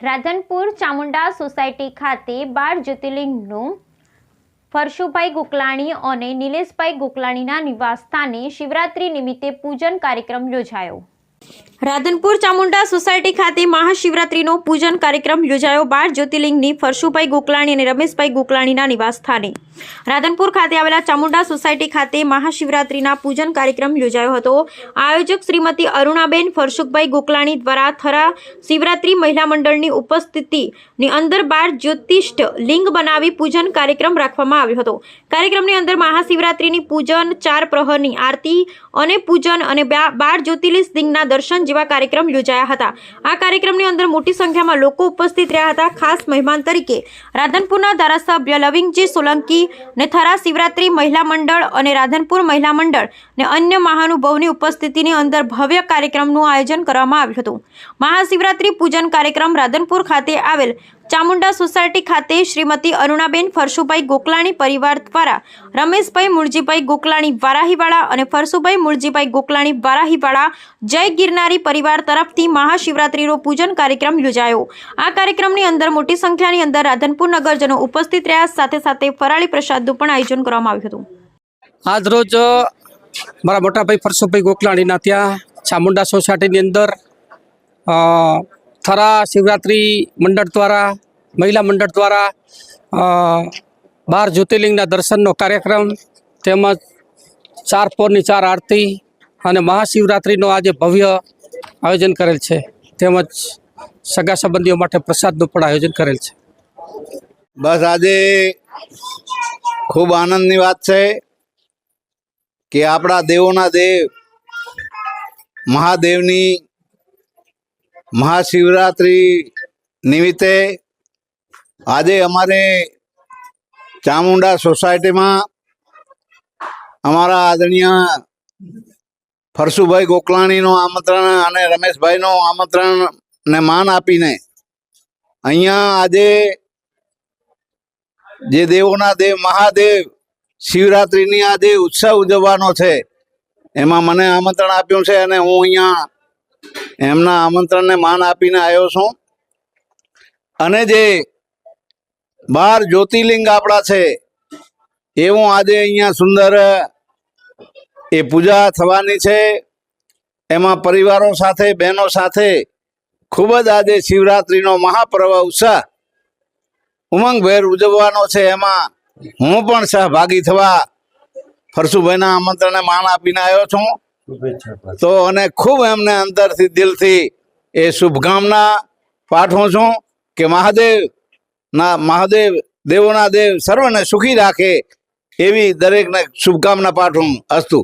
Radhanpur Chamunda society ખાતે 12 જ્યોતિર્લિંગનું ફરશુભાઈ ગોકલાણી અને નિલેશભાઈ ગોકલાણીના નિવાસસ્થાને શિવરાત્રી નિમિત્તે પૂજન કાર્યક્રમ યોજાયો। રાધનપુર ચામુંડા સોસાયટી ખાતે મહાશિવરાત્રીનો પૂજન કાર્યક્રમ યોજાયો। 12 જ્યોતિર્લિંગની ફરશુભાઈ ગોકલાણી અને રમેશભાઈ ગોકલાણીના નિવાસસ્થાને રાધનપુર ખાતે આવેલા ચામુંડા સોસાયટી ખાતે મહાશિવરાત્રીના પૂજન કાર્યક્રમ યોજાયો હતો। આયોજક શ્રીમતી અરુણાબેન ફરશુભાઈ ગોકલાણી દ્વારા થરા શિવરાત્રી મહિલા મંડળની ઉપસ્થિતિની અંદર 12 જ્યોતિષ્ઠ લિંગ બનાવી પૂજન કાર્યક્રમ રાખવામાં આવ્યો હતો। કાર્યક્રમની અંદર મહાશિવરાત્રીની પૂજન, 4 પ્રહરની આરતી અને પૂજન અને 12 જ્યોતિર્લિંગના દર્શન જેવા કાર્યક્રમ યોજાયા હતા। આ કાર્યક્રમની અંદર મોટી સંખ્યામાં લોકો ઉપસ્થિત રહ્યા હતા। ખાસ મહેમાન તરીકે રાધનપુરના ધારાસભ્ય લવિંગજી સોલંકી ને થરા શિવરાત્રી મહિલા મંડળ અને રાધનપુર મહિલા મંડળ ને અન્ય મહાનુભાવોની ઉપસ્થિતિની અંદર ભવ્ય કાર્યક્રમનું આયોજન કરવામાં આવ્યું હતું। મહાશિવરાત્રી પૂજન કાર્યક્રમ રાધનપુર ખાતે આવેલ ચામુંડા સોસાયટી ખાતે શ્રીમતી અરુણાબેન ફરશુભાઈ ગોકલાણી પરિવાર દ્વારા રમેશભાઈ મૂળજીભાઈ ગોકલાણી વારાહીવાળા અને ફરશુભાઈ મૂળજીભાઈ ગોકલાણી વારાહીવાળા જય ગિરનારી પરિવાર તરફથી મહાશિવરાત્રીનો પૂજન કાર્યક્રમ યોજાયો। આ કાર્યક્રમની અંદર મોટી સંખ્યાની અંદર રાધનપુર નગરજનો ઉપસ્થિત રહ્યા। સાથે સાથે ફરાળી પ્રસાદનું પણ આયોજન કરવામાં આવ્યું હતું। આજ રોજ મારા મોટાભાઈ ફરશુભાઈ ગોકલાણીના ત્યાં ચામુંડા સોસાયટીની અંદર થરા શિવરાત્રી મંડળ દ્વારા મહિલા મંડળ દ્વારા 12 જ્યોતિર્લિંગના દર્શનનો કાર્યક્રમ તેમજ 4 પોરની 4 આરતી અને મહાશિવરાત્રિનો આજે ભવ્ય આયોજન કરેલ છે। તેમજ સગા સંબંધીઓ માટે પ્રસાદનું પણ આયોજન કરેલ છે। બસ આજે ખૂબ આનંદની વાત છે કે આપણા દેવોના દેવ મહાદેવની મહાશિવરાત્રી નિમિત્તે આજે અમારે ચામુંડા સોસાયટીમાં અમારા આદરણીય ફરશુભાઈ ગોકલાણીનું આમંત્રણ અને રમેશભાઈનું આમંત્રણને માન આપીને અહીંયા આજે જે દેવોના દેવ મહાદેવ શિવરાત્રિની આજે ઉત્સવ ઉજવવાનો છે એમાં મને આમંત્રણ આપ્યું છે અને હું અહીંયા એમના આમંત્રણને માન આપીને આવ્યો છું। અને જે 12 જ્યોતિર્લિંગ આપણા છે એવું આજે અહીંયા સુંદર એ પૂજા થવાની છે। એમાં પરિવારો સાથે બહેનો સાથે ખૂબ જ આજે શિવરાત્રિનો મહાપર્વ ઉત્સાહ ઉમંગભેર ઉજવવાનો છે। એમાં હું પણ સહભાગી થવા ફરશુભાઈના આમંત્રણને માન આપીને આવ્યો છું। તો અને ખૂબ એમને અંદરથી દિલથી એ શુભકામના પાઠવું છું કે મહાદેવ દેવોના દેવ સર્વને સુખી રાખે એવી દરેકને શુભકામના પાઠવું। અસ્તુ।